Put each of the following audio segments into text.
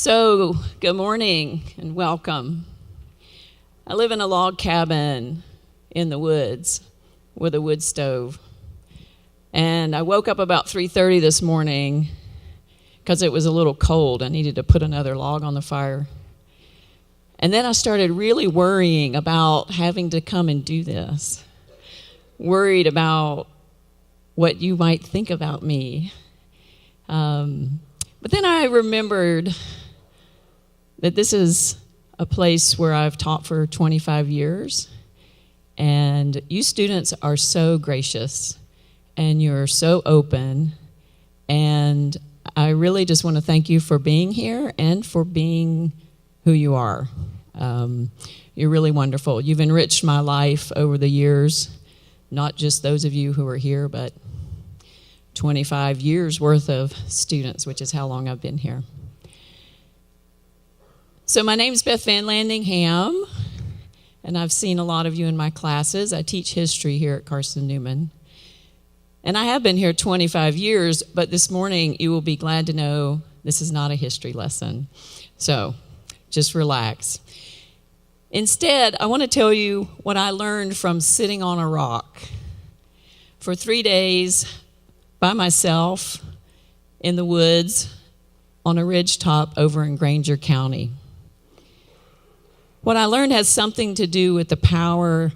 So, good morning and welcome. I live in a log cabin in the woods with a wood stove. And I woke up about 3:30 this morning because it was a little cold. I needed to put another log on the fire. And then I started really worrying about having to come and do this. Worried about what you might think about me. But then I remembered that this is a place where I've taught for 25 years, and you students are so gracious, and you're so open, and I really just want to thank you for being here and for being who you are. You're really wonderful. You've enriched my life over the years, not just those of you who are here, but 25 years worth of students, which is how long I've been here. So my name's Beth Vanlandingham, and I've seen a lot of you in my classes. I teach history here at Carson-Newman. And I have been here 25 years, but this morning you will be glad to know this is not a history lesson. So just relax. Instead, I want to tell you what I learned from sitting on a rock for 3 days by myself in the woods on a ridge top over in Granger County. What I learned has something to do with the power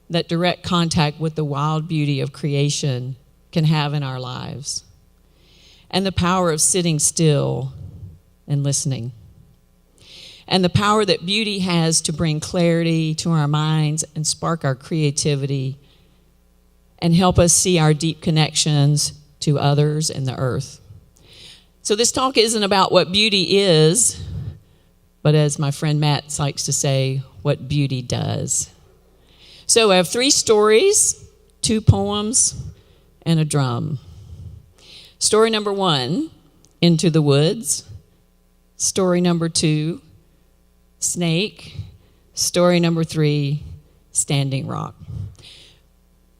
that direct contact with the wild beauty of creation can have in our lives, and the power of sitting still and listening, and the power that beauty has to bring clarity to our minds and spark our creativity and help us see our deep connections to others and the earth. So this talk isn't about what beauty is, but as my friend Matt likes to say, what beauty does. So I have 3 stories, 2 poems, and a drum. Story number 1, Into the Woods. Story number 2, Snake. Story number 3, Standing Rock.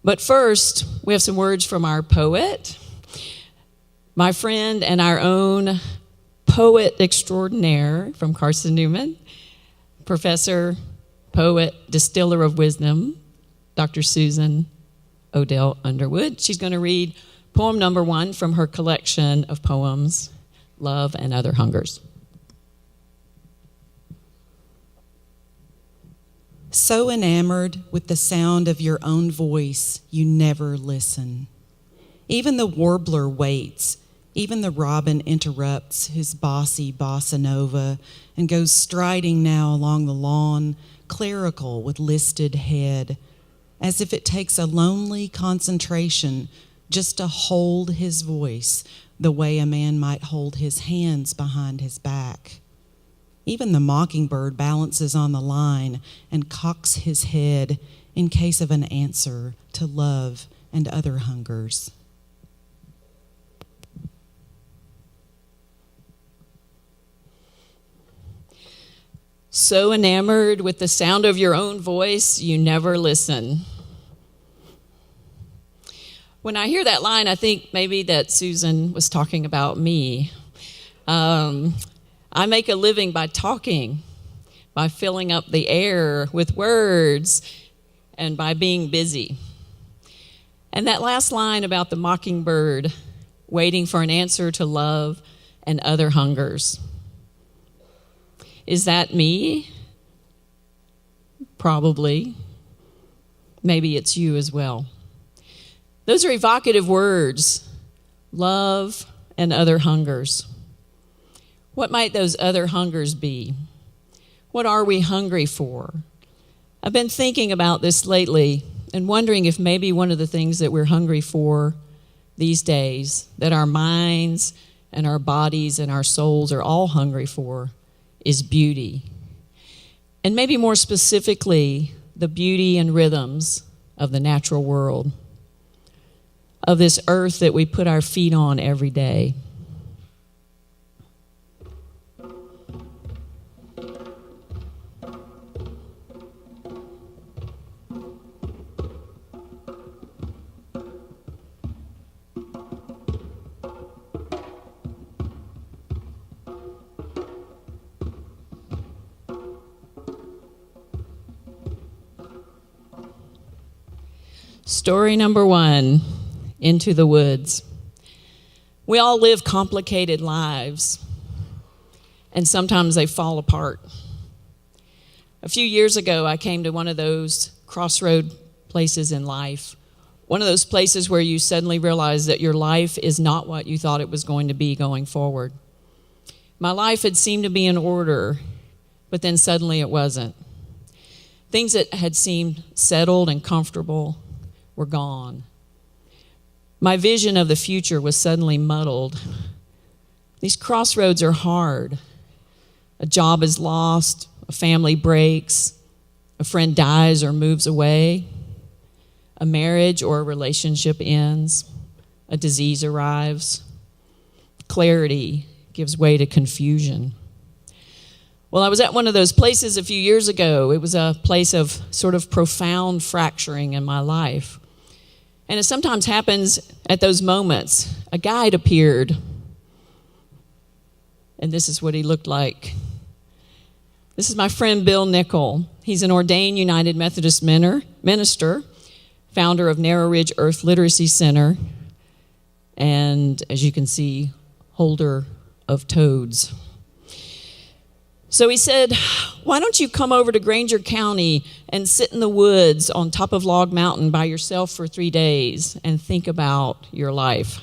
But first, we have some words from our poet, my friend and our own poet extraordinaire from Carson-Newman, professor, poet, distiller of wisdom, Dr. Susan Odell Underwood. She's going to read poem number 1 from her collection of poems, Love and Other Hungers. So enamored with the sound of your own voice, you never listen. Even the warbler waits. Even the robin interrupts his bossy bossa nova and goes striding now along the lawn, clerical with listed head, as if it takes a lonely concentration just to hold his voice the way a man might hold his hands behind his back. Even the mockingbird balances on the line and cocks his head in case of an answer to love and other hungers. So enamored with the sound of your own voice, you never listen. When I hear that line, I think maybe that Susan was talking about me. I make a living by talking, by filling up the air with words, and by being busy. And that last line about the mockingbird waiting for an answer to love and other hungers. Is that me? Probably. Maybe it's you as well. Those are evocative words, love and other hungers. What might those other hungers be? What are we hungry for? I've been thinking about this lately and wondering if maybe one of the things that we're hungry for these days, that our minds and our bodies and our souls are all hungry for, is beauty. And maybe more specifically, the beauty and rhythms of the natural world, of this earth that we put our feet on every day. Story number 1, Into the Woods. We all live complicated lives, and sometimes they fall apart. A few years ago, I came to one of those crossroad places in life, one of those places where you suddenly realize that your life is not what you thought it was going to be going forward. My life had seemed to be in order, but then suddenly it wasn't. Things that had seemed settled and comfortable were gone. My vision of the future was suddenly muddled. These crossroads are hard. A job is lost, a family breaks, a friend dies or moves away, a marriage or a relationship ends, a disease arrives. Clarity gives way to confusion. Well, I was at one of those places a few years ago. It was a place of sort of profound fracturing in my life. And it sometimes happens at those moments. A guide appeared, and this is what he looked like. This is my friend Bill Nickel. He's an ordained United Methodist minister, founder of Narrow Ridge Earth Literacy Center, and as you can see, holder of toads. So he said, why don't you come over to Granger County and sit in the woods on top of Log Mountain by yourself for 3 days and think about your life?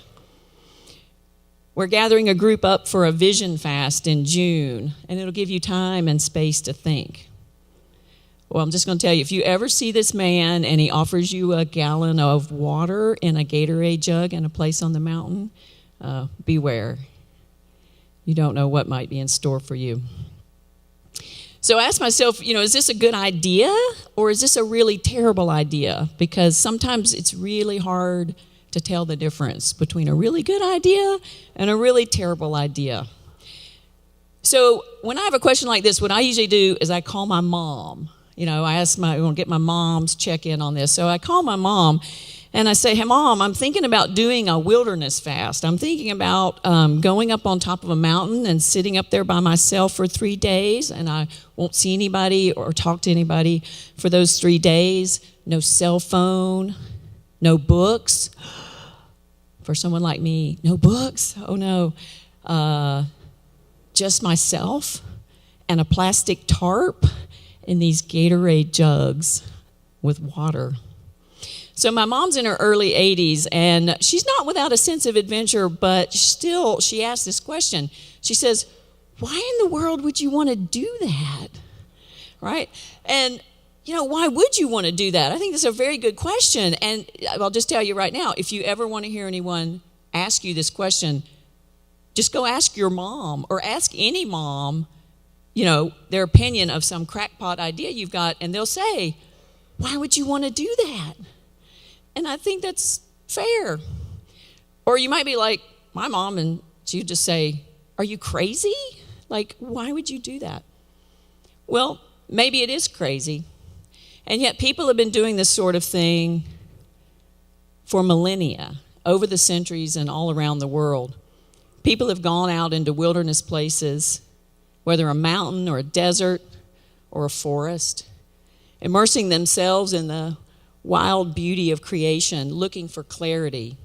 We're gathering a group up for a vision fast in June, and it'll give you time and space to think. Well, I'm just going to tell you, if you ever see this man and he offers you a gallon of water in a Gatorade jug in a place on the mountain, beware. You don't know what might be in store for you. So I asked myself, is this a good idea or is this a really terrible idea? Because sometimes it's really hard to tell the difference between a really good idea and a really terrible idea. So when I have a question like this, what I usually do is I call my mom. I want to get my mom's check-in on this. So I call my mom and I say, hey, Mom, I'm thinking about doing a wilderness fast. I'm thinking about going up on top of a mountain and sitting up there by myself for 3 days, and I won't see anybody or talk to anybody for those 3 days. No cell phone, no books. For someone like me, no books? Oh, no. Just myself and a plastic tarp and these Gatorade jugs with water. So my mom's in her early 80s, and she's not without a sense of adventure, but still she asked this question. She says, why in the world would you want to do that? Right? And, why would you want to do that? I think that's a very good question. And I'll just tell you right now, if you ever want to hear anyone ask you this question, just go ask your mom or ask any mom, their opinion of some crackpot idea you've got, and they'll say, why would you want to do that? And I think that's fair. Or you might be like my mom, and she'd just say, are you crazy? Like, why would you do that? Well, maybe it is crazy. And yet people have been doing this sort of thing for millennia, over the centuries and all around the world. People have gone out into wilderness places, whether a mountain or a desert or a forest, immersing themselves in the wild beauty of creation, looking for clarity,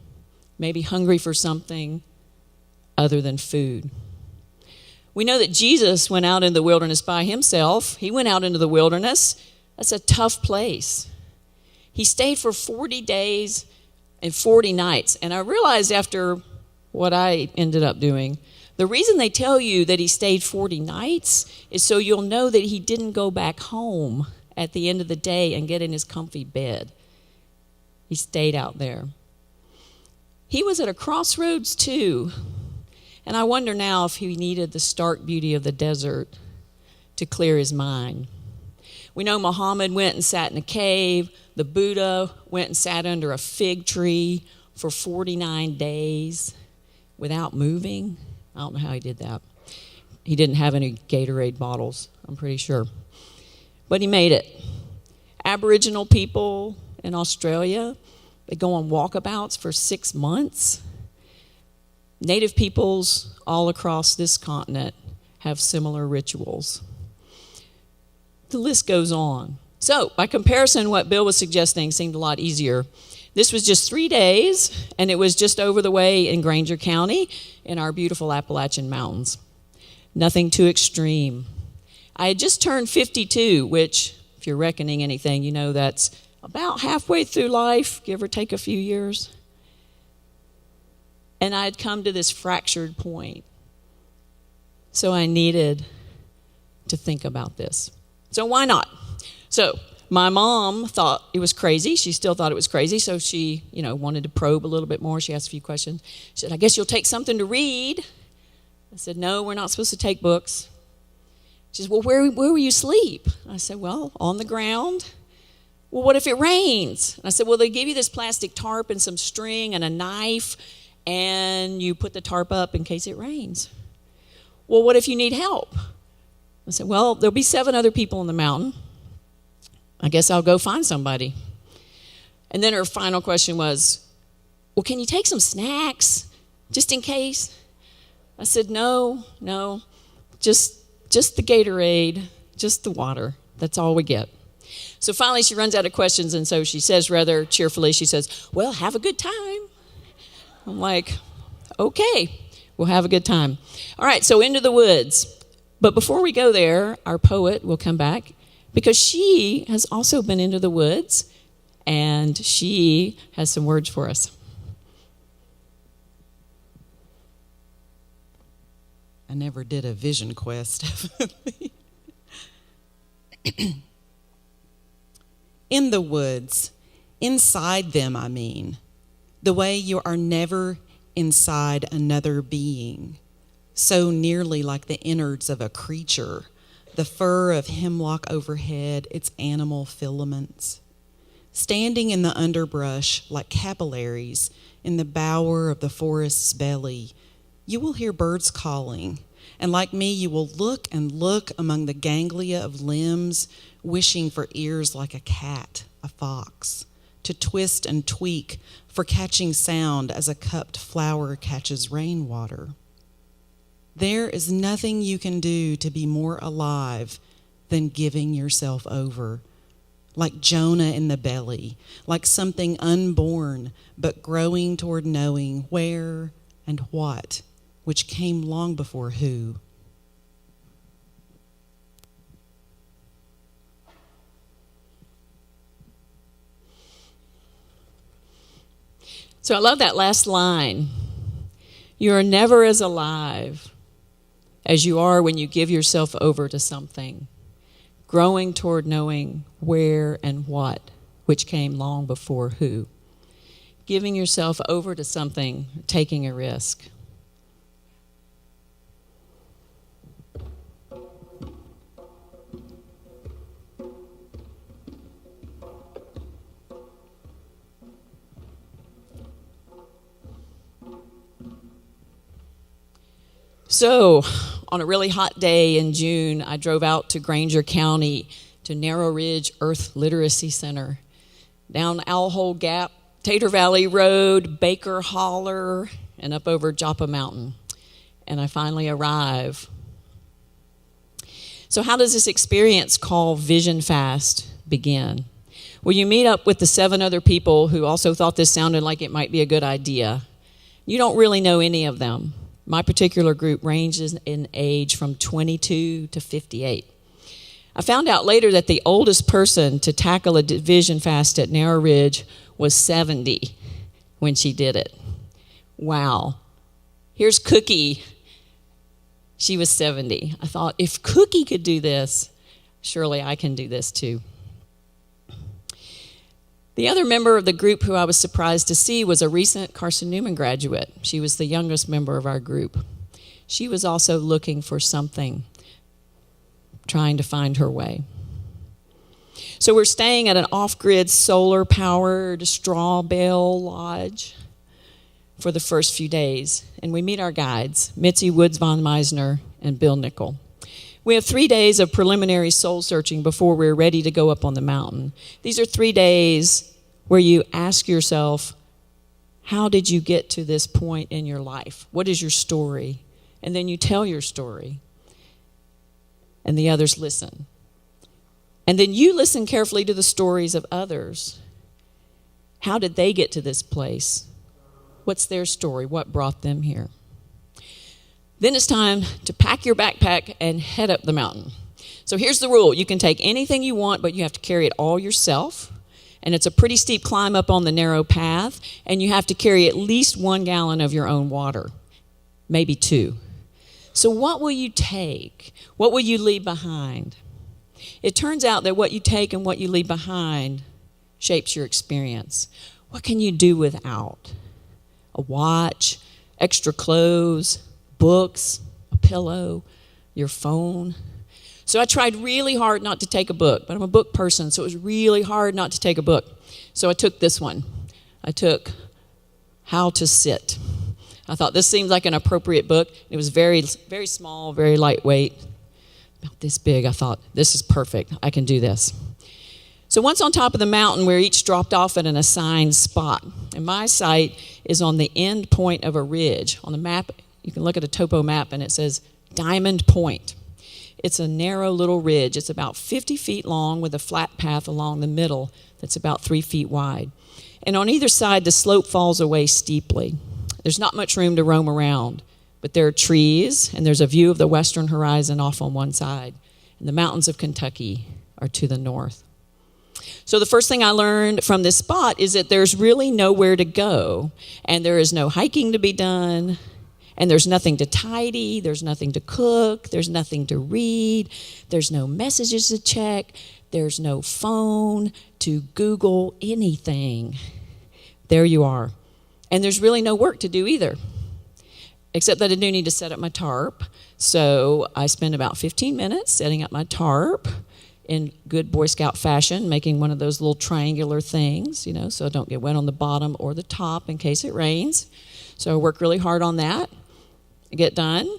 maybe hungry for something other than food. We know that Jesus went out in the wilderness by himself. He went out into the wilderness. That's a tough place. He stayed for 40 days and 40 nights. And I realized after what I ended up doing, the reason they tell you that he stayed 40 nights is so you'll know that he didn't go back home at the end of the day and get in his comfy bed. He stayed out there. He was at a crossroads too. And I wonder now if he needed the stark beauty of the desert to clear his mind. We know Muhammad went and sat in a cave. The Buddha went and sat under a fig tree for 49 days without moving. I don't know how he did that. He didn't have any Gatorade bottles, I'm pretty sure. But he made it. Aboriginal people in Australia, they go on walkabouts for 6 months. Native peoples all across this continent have similar rituals. The list goes on. So, by comparison, what Bill was suggesting seemed a lot easier. This was just 3 days, and it was just over the way in Granger County in our beautiful Appalachian Mountains. Nothing too extreme. I had just turned 52, which, if you're reckoning anything, you know that's about halfway through life, give or take a few years. And I had come to this fractured point. So I needed to think about this. So why not? So my mom thought it was crazy. She still thought it was crazy. So she, wanted to probe a little bit more. She asked a few questions. She said, I guess you'll take something to read. I said, no, we're not supposed to take books. She said, well, where will you sleep? I said, well, on the ground. Well, what if it rains? I said, well, they give you this plastic tarp and some string and a knife, and you put the tarp up in case it rains. Well, what if you need help? I said, well, there'll be 7 other people in the mountain. I guess I'll go find somebody. And then her final question was, well, can you take some snacks just in case? I said, no, just the Gatorade, just the water. That's all we get. So finally she runs out of questions, and so she says rather cheerfully, she says, well, have a good time. I'm like, okay, we'll have a good time. All right, so into the woods. But before we go there, our poet will come back because she has also been into the woods, and she has some words for us. I never did a vision quest, definitely. In the woods, inside them, I mean, the way you are never inside another being, so nearly like the innards of a creature, the fur of hemlock overhead, its animal filaments. Standing in the underbrush like capillaries in the bower of the forest's belly, you will hear birds calling, and like me, you will look and look among the ganglia of limbs, wishing for ears like a cat, a fox, to twist and tweak for catching sound as a cupped flower catches rainwater. There is nothing you can do to be more alive than giving yourself over, like Jonah in the belly, like something unborn but growing toward knowing where and what, which came long before who. So I love that last line. You are never as alive as you are when you give yourself over to something, growing toward knowing where and what, which came long before who. Giving yourself over to something, taking a risk. So, on a really hot day in June, I drove out to Granger County to Narrow Ridge Earth Literacy Center, down Owl Hole Gap, Tater Valley Road, Baker Holler, and up over Joppa Mountain. And I finally arrive. So how does this experience called Vision Fast begin? Well, you meet up with the 7 other people who also thought this sounded like it might be a good idea. You don't really know any of them. My particular group ranges in age from 22 to 58. I found out later that the oldest person to tackle a vision fast at Narrow Ridge was 70 when she did it. Wow. Here's Cookie. She was 70. I thought, if Cookie could do this, surely I can do this too. The other member of the group who I was surprised to see was a recent Carson-Newman graduate. She was the youngest member of our group. She was also looking for something, trying to find her way. So we're staying at an off-grid solar-powered straw bale lodge for the first few days, and we meet our guides, Mitzi Woods von Meisner and Bill Nickel. We have 3 days of preliminary soul searching before we're ready to go up on the mountain. These are 3 days where you ask yourself, how did you get to this point in your life? What is your story? And then you tell your story, and the others listen. And then you listen carefully to the stories of others. How did they get to this place? What's their story? What brought them here? Then it's time to pack your backpack and head up the mountain. So here's the rule. You can take anything you want, but you have to carry it all yourself. And it's a pretty steep climb up on the narrow path, and you have to carry at least 1 gallon of your own water, maybe 2. So what will you take? What will you leave behind? It turns out that what you take and what you leave behind shapes your experience. What can you do without? A watch, extra clothes, books, a pillow, your phone. So I tried really hard not to take a book, but I'm a book person, so it was really hard not to take a book. So I took this one. I took How to Sit. I thought this seemed like an appropriate book. It was very, very small, very lightweight, about this big. I thought, this is perfect. I can do this. So once on top of the mountain, we're each dropped off at an assigned spot. And my site is on the end point of a ridge. On the map, you can look at a topo map, and it says Diamond Point. It's a narrow little ridge. It's about 50 feet long with a flat path along the middle that's about 3 feet wide. And on either side, the slope falls away steeply. There's not much room to roam around, but there are trees, and there's a view of the western horizon off on one side. And the mountains of Kentucky are to the north. So the first thing I learned from this spot is that there's really nowhere to go, and there is no hiking to be done, and there's nothing to tidy, there's nothing to cook, there's nothing to read, there's no messages to check, there's no phone to Google anything. There you are. And there's really no work to do either, except that I do need to set up my tarp. So I spend about 15 minutes setting up my tarp in good Boy Scout fashion, making one of those little triangular things, so I don't get wet on the bottom or the top in case it rains. So I work really hard on that. I get done,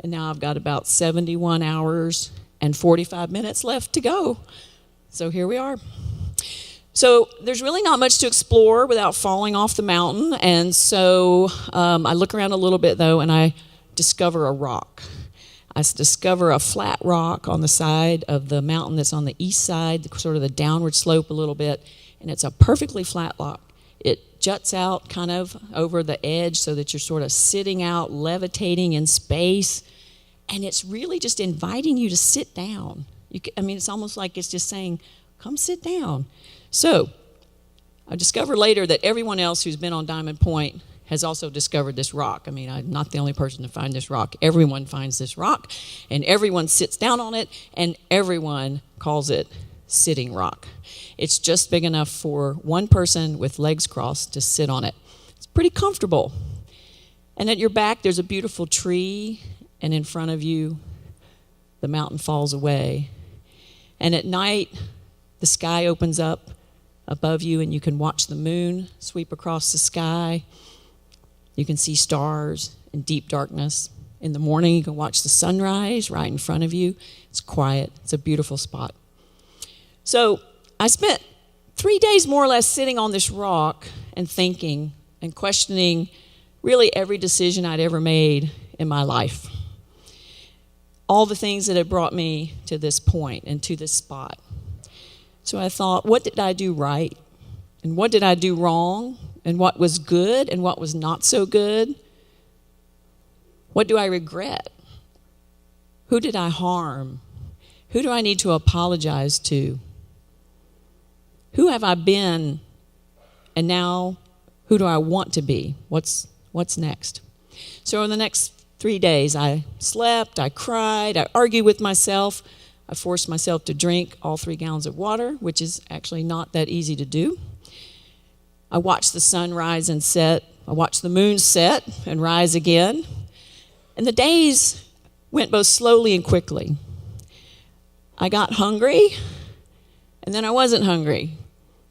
and now I've got about 71 hours and 45 minutes left to go. So here we are. So there's really not much to explore without falling off the mountain, and so I look around a little bit, though, and I discover a rock. I discover a flat rock on the side of the mountain that's on the east side, sort of the downward slope a little bit, and it's a perfectly flat rock. It juts out kind of over the edge so that you're sort of sitting out, levitating in space, and it's really just inviting you to sit down. It's almost like it's just saying, come sit down. So I discovered later that everyone else who's been on Diamond Point has also discovered this rock. I'm not the only person to find this rock. Everyone finds this rock, and everyone sits down on it, and everyone calls it Sitting Rock. It's just big enough for one person with legs crossed to sit on it. It's pretty comfortable. And at your back, there's a beautiful tree, and in front of you, the mountain falls away. And at night, the sky opens up above you, and you can watch the moon sweep across the sky. You can see stars in deep darkness. In the morning, you can watch the sunrise right in front of you. It's quiet. It's a beautiful spot. So I spent 3 days more or less sitting on this rock and thinking and questioning really every decision I'd ever made in my life. All the things that had brought me to this point and to this spot. So I thought, what did I do right? And what did I do wrong? And what was good and what was not so good? What do I regret? Who did I harm? Who do I need to apologize to? Who have I been? And now, who do I want to be? What's next? So in the next 3 days, I slept, I cried, I argued with myself. I forced myself to drink all 3 gallons of water, which is actually not that easy to do. I watched the sun rise and set. I watched the moon set and rise again. And the days went both slowly and quickly. I got hungry, and then I wasn't hungry.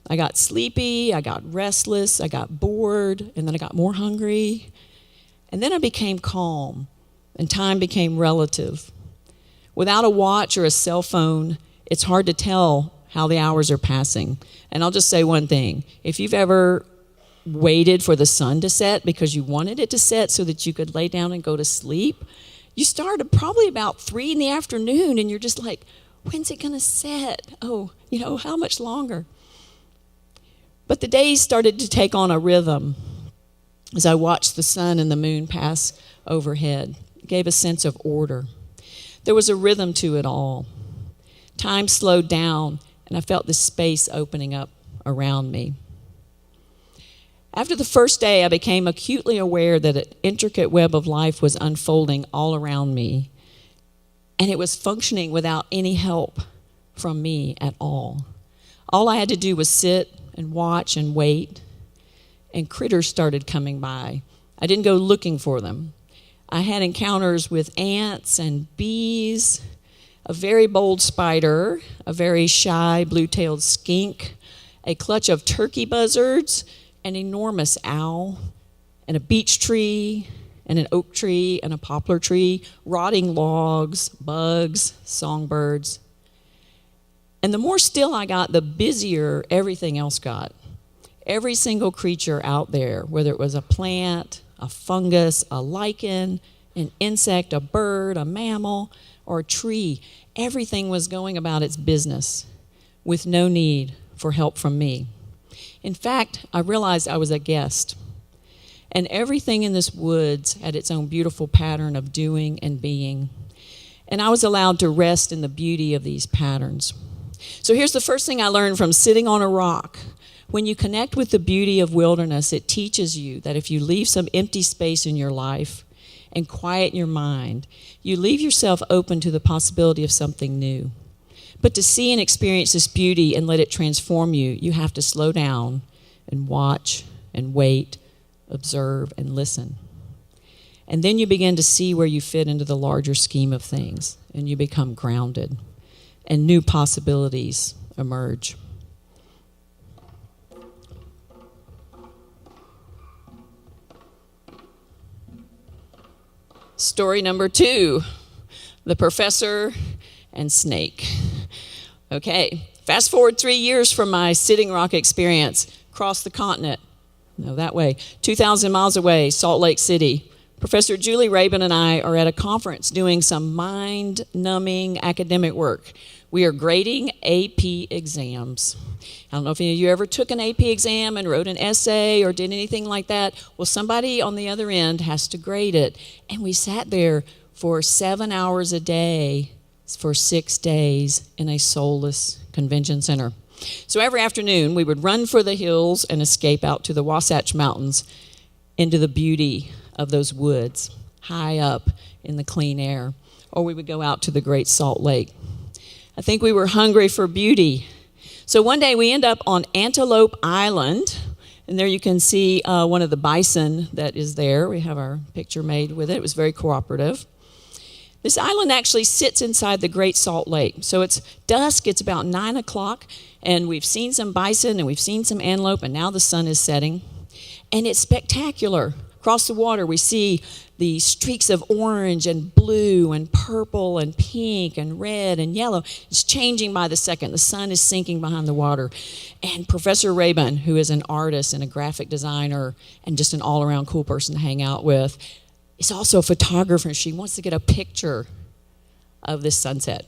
I got sleepy, I got restless, I got bored, and then I got more hungry. And then I became calm, and time became relative. Without a watch or a cell phone, it's hard to tell how the hours are passing. And I'll just say one thing. If you've ever waited for the sun to set because you wanted it to set so that you could lay down and go to sleep, you started probably about 3 in the afternoon, and you're just like, When's it going to set? Oh, how much longer? But the days started to take on a rhythm as I watched the sun and the moon pass overhead. It gave a sense of order. There was a rhythm to it all. Time slowed down, and I felt this space opening up around me. After the first day, I became acutely aware that an intricate web of life was unfolding all around me, and it was functioning without any help from me at all. All I had to do was sit and watch and wait, and critters started coming by. I didn't go looking for them. I had encounters with ants and bees, a very bold spider, a very shy blue-tailed skink, a clutch of turkey buzzards, an enormous owl, and a beech tree, and an oak tree, and a poplar tree, rotting logs, bugs, songbirds. And the more still I got, the busier everything else got. Every single creature out there, whether it was a plant, a fungus, a lichen, an insect, a bird, a mammal, or a tree, everything was going about its business with no need for help from me. In fact, I realized I was a guest, and everything in this woods had its own beautiful pattern of doing and being, and I was allowed to rest in the beauty of these patterns. So here's the first thing I learned from sitting on a rock. When you connect with the beauty of wilderness, it teaches you that if you leave some empty space in your life and quiet your mind, you leave yourself open to the possibility of something new. But to see and experience this beauty and let it transform you, you have to slow down and watch and wait, observe and listen. And then you begin to see where you fit into the larger scheme of things, and you become grounded, and new possibilities emerge. Story number 2, the professor and snake. Okay, fast forward 3 years from my Sitting Rock experience, across the continent, that way, 2,000 miles away, Salt Lake City. Professor Julie Rabin and I are at a conference doing some mind-numbing academic work. We are grading AP exams. I don't know if any of you ever took an AP exam and wrote an essay or did anything like that. Well, somebody on the other end has to grade it. And we sat there for 7 hours a day for 6 days in a soulless convention center. So every afternoon, we would run for the hills and escape out to the Wasatch Mountains into the beauty of those woods, high up in the clean air. Or we would go out to the Great Salt Lake. I think we were hungry for beauty. So one day we end up on Antelope Island, and there you can see one of the bison that is there. We have our picture made with it. It was very cooperative. This island actually sits inside the Great Salt Lake. So it's dusk, it's about 9 o'clock, and we've seen some bison and we've seen some antelope, and now the sun is setting. And it's spectacular. Across the water, we see the streaks of orange and blue and purple and pink and red and yellow. It's changing by the second. The sun is sinking behind the water. And Professor Rabin, who is an artist and a graphic designer and just an all-around cool person to hang out with, is also a photographer. She wants to get a picture of this sunset.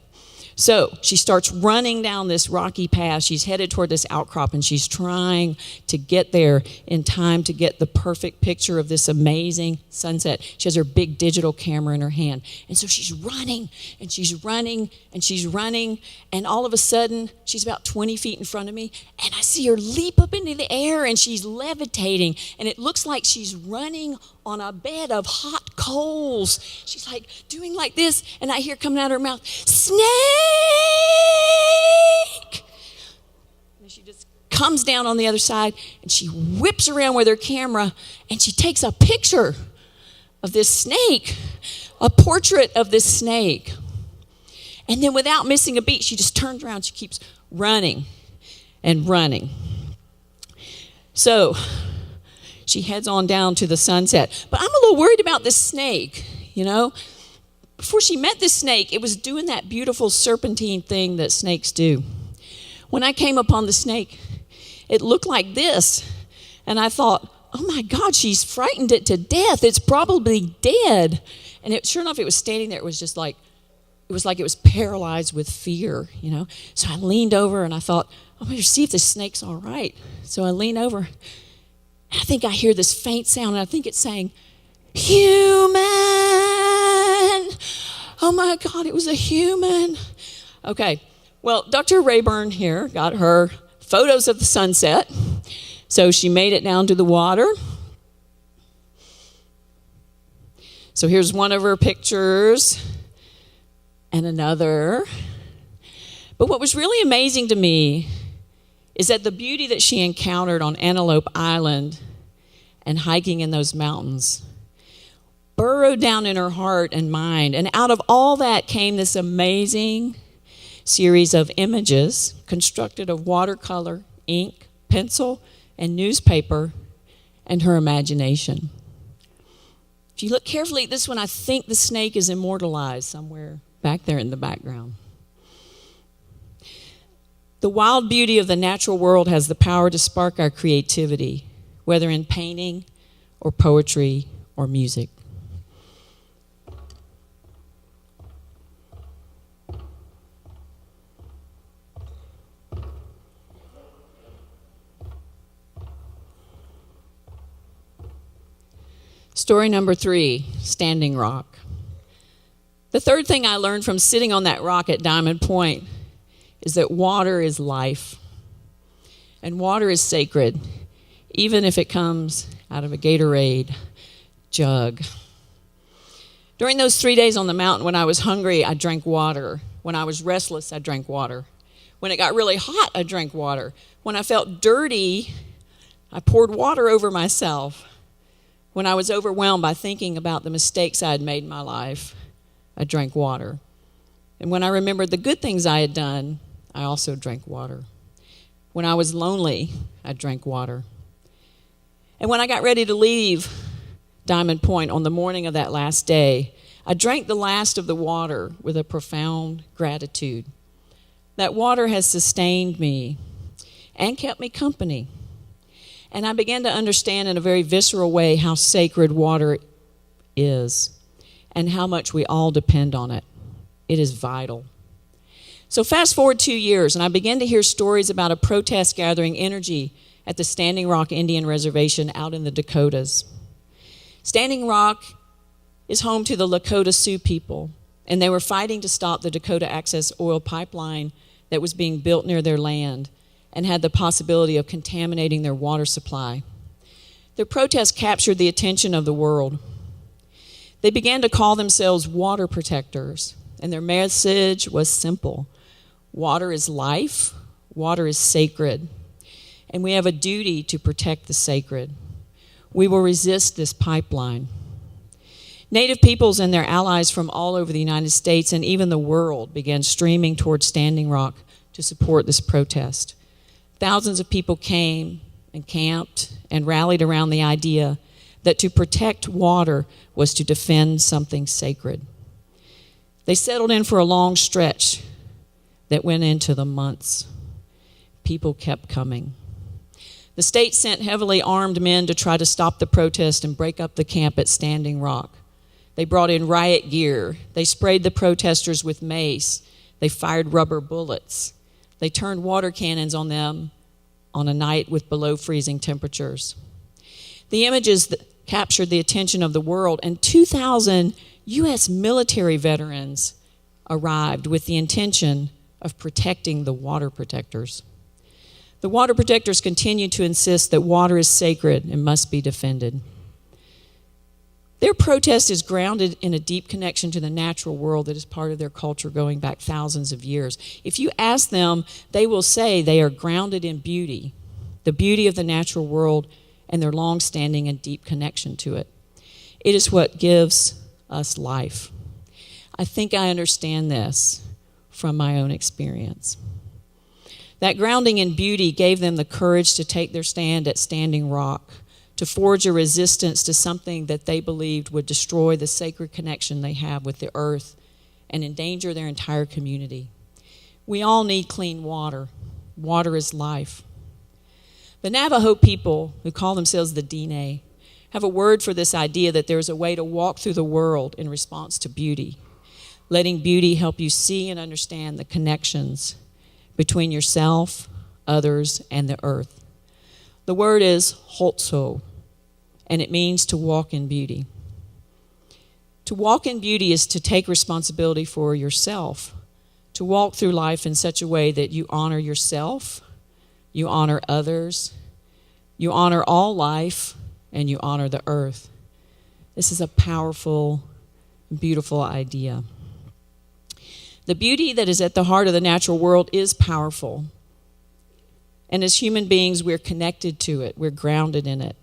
So she starts running down this rocky path. She's headed toward this outcrop, and she's trying to get there in time to get the perfect picture of this amazing sunset. She has her big digital camera in her hand. And so she's running, and she's running, and she's running, and all of a sudden, she's about 20 feet in front of me, and I see her leap up into the air, and she's levitating, and it looks like she's running on a bed of hot coals. She's like doing like this, and I hear coming out of her mouth, "Snake!" And she just comes down on the other side, and she whips around with her camera, and she takes a picture of this snake, a portrait of this snake. And then without missing a beat, she just turns around, she keeps running and running. So she heads on down to the sunset. But I'm a little worried about this snake, Before she met this snake, it was doing that beautiful serpentine thing that snakes do. When I came upon the snake, it looked like this. And I thought, oh my God, she's frightened it to death. It's probably dead. And sure enough, it was standing there. It was just like it was like it was paralyzed with fear, you know. So I leaned over and I thought, I'm going to see if this snake's all right. So I lean over. And I think I hear this faint sound, and I think it's saying, human. Oh my God, it was a human. Okay, well, Dr. Rayburn here got her photos of the sunset. So she made it down to the water. So here's one of her pictures and another. But what was really amazing to me is that the beauty that she encountered on Antelope Island and hiking in those mountains burrowed down in her heart and mind. And out of all that came this amazing series of images constructed of watercolor, ink, pencil, and newspaper, and her imagination. If you look carefully at this one, I think the snake is immortalized somewhere back there in the background. The wild beauty of the natural world has the power to spark our creativity, whether in painting or poetry or music. Story number 3, Standing Rock. The third thing I learned from sitting on that rock at Diamond Point is that water is life. And water is sacred, even if it comes out of a Gatorade jug. During those 3 days on the mountain, when I was hungry, I drank water. When I was restless, I drank water. When it got really hot, I drank water. When I felt dirty, I poured water over myself. When I was overwhelmed by thinking about the mistakes I had made in my life, I drank water. And when I remembered the good things I had done, I also drank water. When I was lonely, I drank water. And when I got ready to leave Diamond Point on the morning of that last day, I drank the last of the water with a profound gratitude. That water has sustained me and kept me company. And I began to understand in a very visceral way how sacred water is and how much we all depend on it. It is vital. So fast forward 2 years, and I began to hear stories about a protest gathering energy at the Standing Rock Indian Reservation out in the Dakotas. Standing Rock is home to the Lakota Sioux people, and they were fighting to stop the Dakota Access Oil Pipeline that was being built near their land and had the possibility of contaminating their water supply. Their protest captured the attention of the world. They began to call themselves water protectors, and their message was simple. Water is life, water is sacred, and we have a duty to protect the sacred. We will resist this pipeline. Native peoples and their allies from all over the United States and even the world began streaming toward Standing Rock to support this protest. Thousands of people came and camped and rallied around the idea that to protect water was to defend something sacred. They settled in for a long stretch that went into the months. People kept coming. The state sent heavily armed men to try to stop the protest and break up the camp at Standing Rock. They brought in riot gear. They sprayed the protesters with mace. They fired rubber bullets. They turned water cannons on them on a night with below freezing temperatures. The images that captured the attention of the world, and 2,000 U.S. military veterans arrived with the intention of protecting the water protectors. The water protectors continued to insist that water is sacred and must be defended. Their protest is grounded in a deep connection to the natural world that is part of their culture going back thousands of years. If you ask them, they will say they are grounded in beauty, the beauty of the natural world, and their long-standing and deep connection to it. It is what gives us life. I think I understand this from my own experience. That grounding in beauty gave them the courage to take their stand at Standing Rock, to forge a resistance to something that they believed would destroy the sacred connection they have with the earth and endanger their entire community. We all need clean water. Water is life. The Navajo people, who call themselves the Diné, have a word for this idea that there is a way to walk through the world in response to beauty. letting beauty help you see and understand the connections between yourself, others, and the earth. The word is holtso, and it means to walk in beauty. To walk in beauty is to take responsibility for yourself, to walk through life in such a way that you honor yourself, you honor others, you honor all life, and you honor the earth. This is a powerful, beautiful idea. The beauty that is at the heart of the natural world is powerful. And as human beings, we're connected to it. We're grounded in it.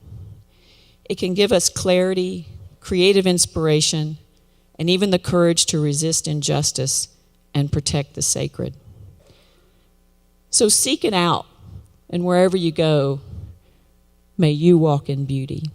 It can give us clarity, creative inspiration, and even the courage to resist injustice and protect the sacred. So seek it out, and wherever you go, may you walk in beauty.